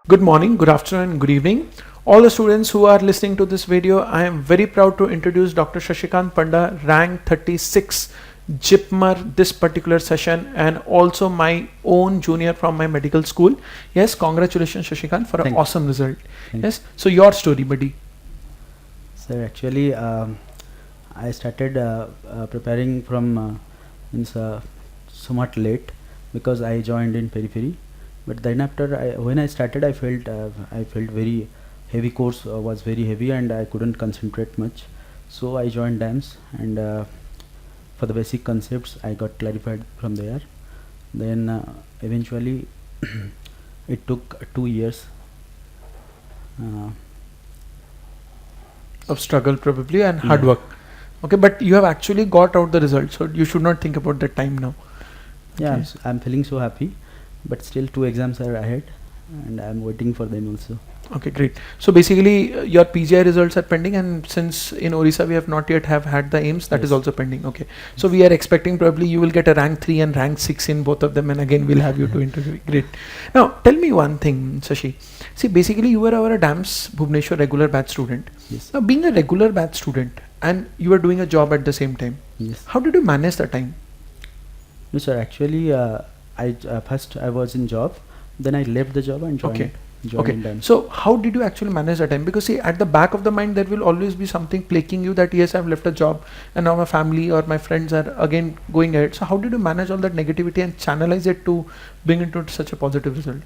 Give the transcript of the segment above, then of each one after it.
Good morning, good afternoon, good evening. All the students who are listening to this video, I am very proud to introduce Dr. Sashikanta Panda, rank 36 JIPMER this particular session, and also my own junior from my medical school. Yes, congratulations Shashikant for an awesome result. Yes, so your story, buddy. Sir, actually I started preparing from somewhat late because I joined in periphery. But then after when I started, I felt very heavy course was very heavy and I couldn't concentrate much. So I joined DAMS and for the basic concepts I got clarified from there. Then eventually it took 2 years Of struggle probably and hard work. Okay, but you have actually got out the result, so you should not think about that time now. Yeah, Okay. I'm feeling so happy, but still 2 exams are ahead and I'm waiting for them also. Okay, great. So basically your PGI results are pending, and since in Orissa we have not yet have had the AIMS, that is Yes. also pending. Okay, so we are expecting probably you will get a rank 3 and rank 6 in both of them, and again we'll have you to interview. Great. Now tell me one thing, Sashi. See, basically you were our DAMS Bhubaneswar regular batch student. Yes. Now being a regular batch student and you are doing a job at the same time, Yes. how did you manage the time? No, sir. Actually, I first I was in job, then I left the job and joined. Okay. Joined Okay, in DAMS. so how did you actually manage the time? Because see, at the back of the mind there will always be something plaguing you that yes, I've left a job and now my family or my friends are again going ahead. So how did you manage all that negativity and channelize it to bring it to such a positive result?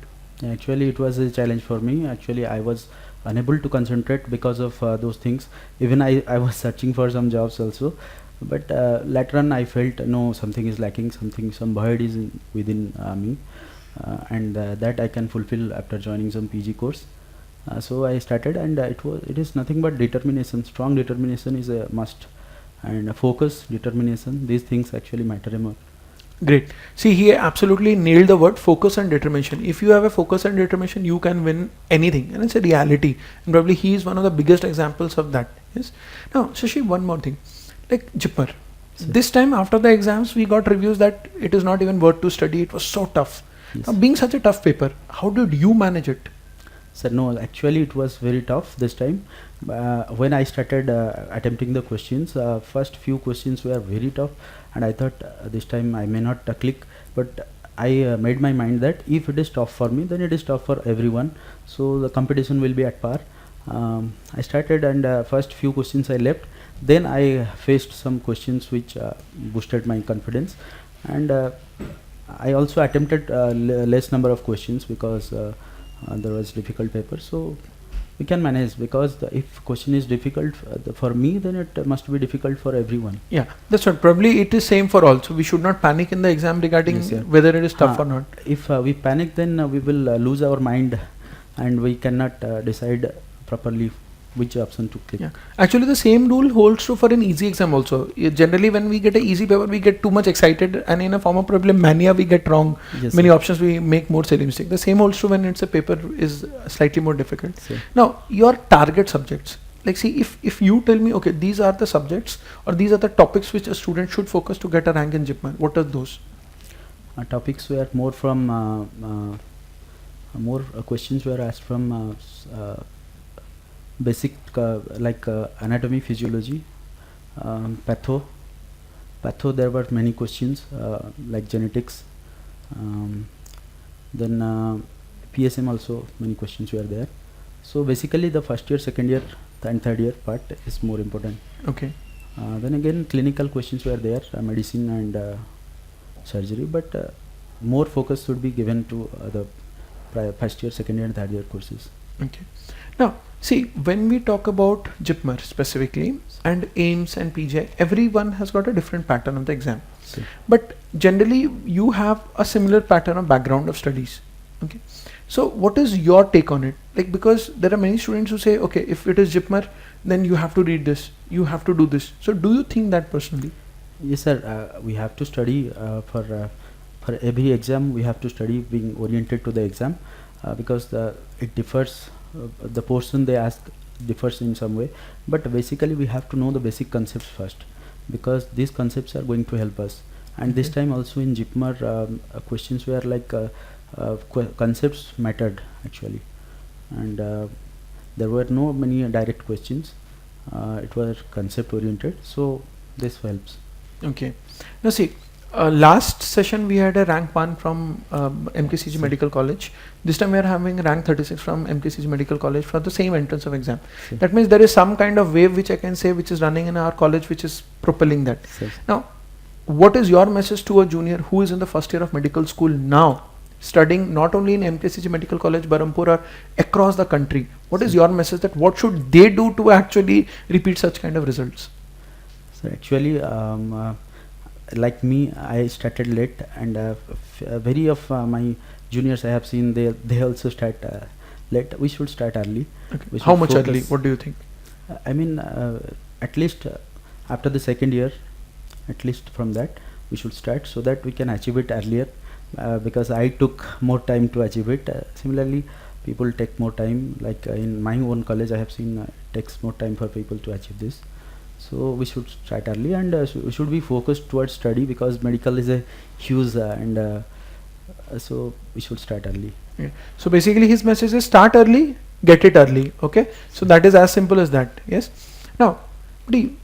Actually, it was a challenge for me. Actually, I was unable to concentrate because of those things. Even I was searching for some jobs also, but later on I felt no, something is lacking, some void is within me, and that I can fulfill after joining some PG course. So I started, and it is nothing but determination. Strong determination is a must, and focus, determination. These things actually matter more. Great. See, he absolutely nailed the word focus and determination. If you have a focus and determination, you can win anything, and it's a reality. And probably he is one of the biggest examples of that. Yes. Now, Shashi, one more thing, like JIPMER. Sir. This time after the exams, we got reviews that it is not even worth to study. It was so tough. Yes. Now, being such a tough paper, how did you manage it? Sir, no, actually it was very tough this time. When I started attempting the questions, first few questions were very tough, and I thought this time I may not click, but I made my mind that if it is tough for me, then it is tough for everyone. So the competition will be at par. I started, and first few questions I left. Then I faced some questions which boosted my confidence, and I also attempted less number of questions because there was difficult paper. So we can manage, because if question is difficult for me, then it must be difficult for everyone. Yeah, that's right. Probably it is same for all. So we should not panic in the exam regarding Yes, sir. whether it is tough or not. If we panic, then we will lose our mind, and we cannot decide properly which option to click. Yeah, actually the same rule holds true for an easy exam also. Generally when we get an easy paper, we get too much excited, and in a form of problem mania we get wrong Yes, many sir. options, we make more silly mistake. The same holds true when it's a paper is slightly more difficult. Sir. Now your target subjects, like see, if you tell me okay, these are the subjects or these are the topics which a student should focus to get a rank in JIPMER, what are those? Topics were more from more questions were asked from basic like anatomy, physiology, patho. There were many questions like genetics. Then PSM also many questions were there. So basically the first year, second year and third year part is more important. Okay. Then again clinical questions were there, medicine and surgery, but more focus should be given to the first year, second year and third year courses. Okay. Now, see, when we talk about JIPMER specifically and AIMS and PGI, everyone has got a different pattern of the exam. So, But generally, you have a similar pattern of background of studies. Okay. So, what is your take on it? Like, because there are many students who say, okay, if it is JIPMER, then you have to read this, you have to do this. So, do you think that personally? yes, sir. We have to study for every exam. We have to study being oriented to the exam because it differs. The portion they ask differs in some way, but basically we have to know the basic concepts first, because these concepts are going to help us. And this time also in JIPMER questions were like concepts mattered actually. and there were no many direct questions. It was concept oriented, so this helps. Okay. Now see, last session we had a rank 1 from MKCG Medical College. This time we are having rank 36 from MKCG Medical College for the same entrance of exam. Sure. That means there is some kind of wave which I can say which is running in our college which is propelling that. Sure. Now, what is your message to a junior who is in the first year of medical school now, studying not only in MKCG Medical College, Berhampur, or across the country? What is your message that what should they do to actually repeat such kind of results? So actually, like me, I started late, and very of my juniors I have seen they also start late. We should start early. Okay. We How should much focus. early? What do you think? I mean, at least after the second year, at least from that we should start, so that we can achieve it earlier. Because I took more time to achieve it. Similarly, people take more time. Like in my own college, I have seen it takes more time for people to achieve this. So we should start early, and we should be focused towards study, because medical is a huge and so we should start early. Yeah. So basically his message is start early, get it early. Okay. So that is as simple as that. Yes. Now, Buddy,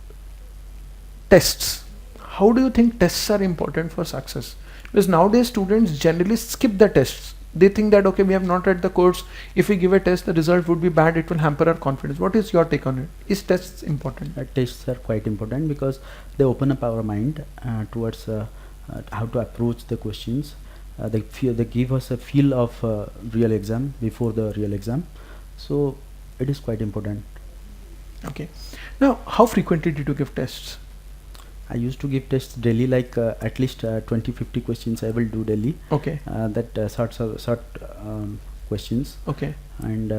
tests. How do you think tests are important for success? Because nowadays students generally skip the tests. They think that okay, we have not read the course. If we give a test, the result would be bad. It will hamper our confidence. What is your take on it? Is tests important? Tests are quite important, because they open up our mind towards how to approach the questions. They give us a feel of real exam before the real exam. So it is quite important. Okay. Now, how frequently did you give tests? I used to give tests daily, like at least 20-50 questions I will do daily. Okay. That short questions, Okay. and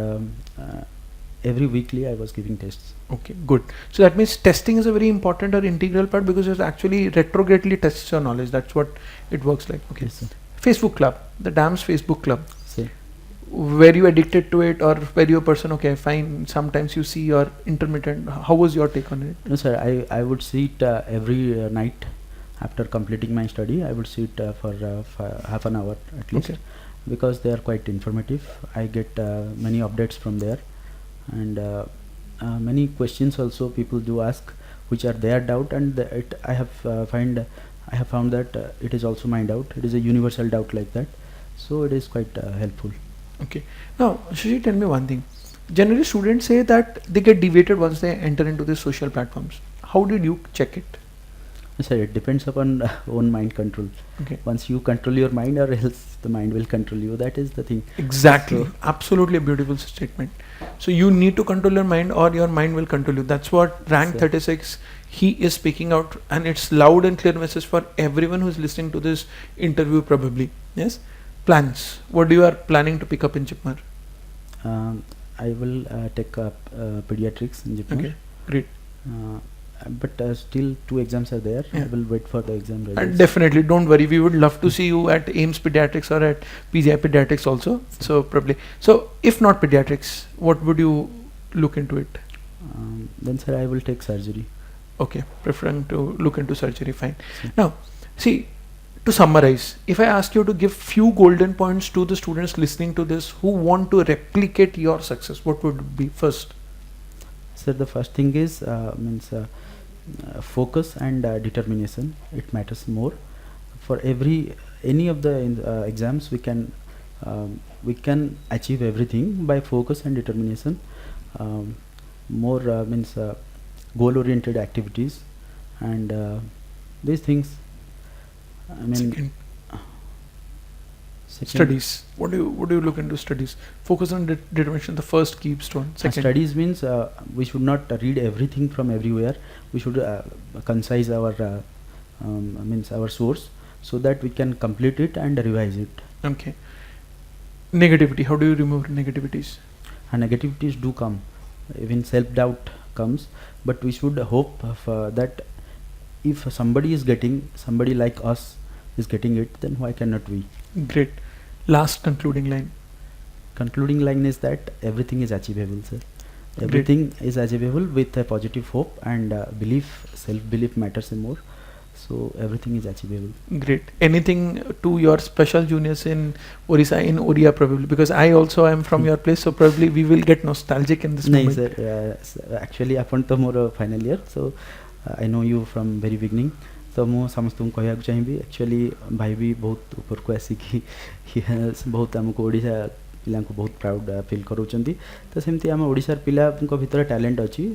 every weekly I was giving tests. Okay, good. So that means testing is a very important or integral part, because it actually retrogradely tests your knowledge. That's what it works like. Okay. Yes, sir. Facebook club, the DAMS Facebook club. So, Were you addicted to it, or were you a person, okay, fine, sometimes you see you're intermittent? How was your take on it? no, sir, I would see it every night after completing my study. I would see it for half an hour at least. Okay. Because they are quite informative. I get many updates from there, and many questions also people do ask, which are their doubt, and I have found that it is also my doubt. It is a universal doubt like that, so it is quite helpful. Okay. Now, Shashi, tell me one thing. Generally, students say that they get deviated once they enter into these social platforms. How did you check it? Sir, it depends upon own mind control. Okay. Once you control your mind, or else the mind will control you. That is the thing. Exactly. So, Absolutely a beautiful statement. So you need to control your mind, or your mind will control you. That's what rank Sir. 36 he is speaking out, and it's loud and clear message for everyone who is listening to this interview probably. Yes. Plans. What you are planning to pick up in JIPMER? I will take up pediatrics in JIPMER. Okay. Great. But still 2 exams are there. Yeah. I will wait for the exam results. And definitely, don't worry. We would love to see you at AIMS Pediatrics or at PGI Pediatrics also. So probably. So if not pediatrics, what would you look into it? Then, sir, I will take surgery. Okay, preferring to look into surgery. Fine. Sure. Now, see, to summarize, if I ask you to give few golden points to the students listening to this who want to replicate your success, what would it be first? Sir, the first thing is focus and determination. It matters more. For any of the exams, we can achieve everything by focus and determination. More goal-oriented activities, and these things. I mean, second, Studies. What do you look into studies? Focus on determination. The first keystone. Second. studies means we should not read everything from everywhere. We should concise our our source, so that we can complete it and revise it. Okay. Negativity. How do you remove negativities? And negativities do come. Even self-doubt comes, but we should hope that if somebody like us is getting it, then why cannot we? Great. Last concluding line. Concluding line is that everything is achievable, sir. Everything is achievable with a positive hope and belief. Self-belief matters more. So everything is achievable. Great. Anything to your special juniors in Orissa, in Odia probably, because I also am from your place, so probably we will get nostalgic in this No, moment. sir. Actually, upon the more final year, so I know you from very beginning. तो मु समस्त कहया चाहिए actually भाई भी बहुत ऊपर को आसिकी बहुत आमको ओडिशा पिला बहुत प्राउड फील करोचंती तो सेमती आम ओडिशार पिला भितर टैलेंट अच्छी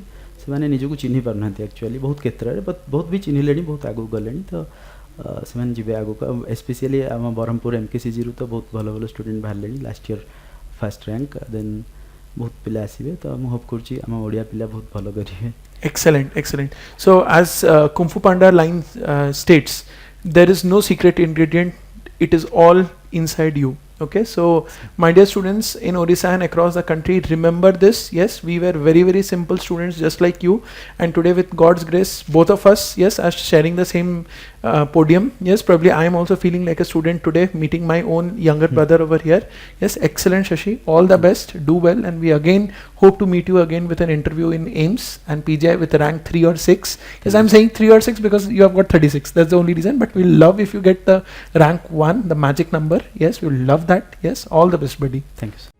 से माने निजको चिन्हि पारना एक्चुअली बहुत क्षेत्र में बहुत भी चिन्हिले बहुत आगू गले तो से जी आगू स्पेशली आम ब्रह्मपुर एमकेसीजी रु तो बहुत भल भल स्टूडेंट बाहर लास्ट ईयर फर्स्ट रैंक देन बहुत पिला आसबे तो मुझे होप करुच्ची आम ओडिया पिला बहुत भल करेंगे. Excellent, excellent. So as Kung Fu Panda line states, there is no secret ingredient. It is all inside you. Okay, so my dear students in Odisha and across the country, remember this. Yes, we were very simple students just like you, and today with God's grace, both of us, yes, are sharing the same podium. Yes, probably I am also feeling like a student today, meeting my own younger brother over here. Yes, excellent, Shashi. All the best. Do well, and we again hope to meet you again with an interview in AIMS and PGI with rank 3 or 6. Yes, I'm saying 3 or 6 because you have got 36. That's the only reason. But we'll love if you get the rank 1, the magic number. Yes, we'll love that. Yes, all the best, buddy. Thank you, sir.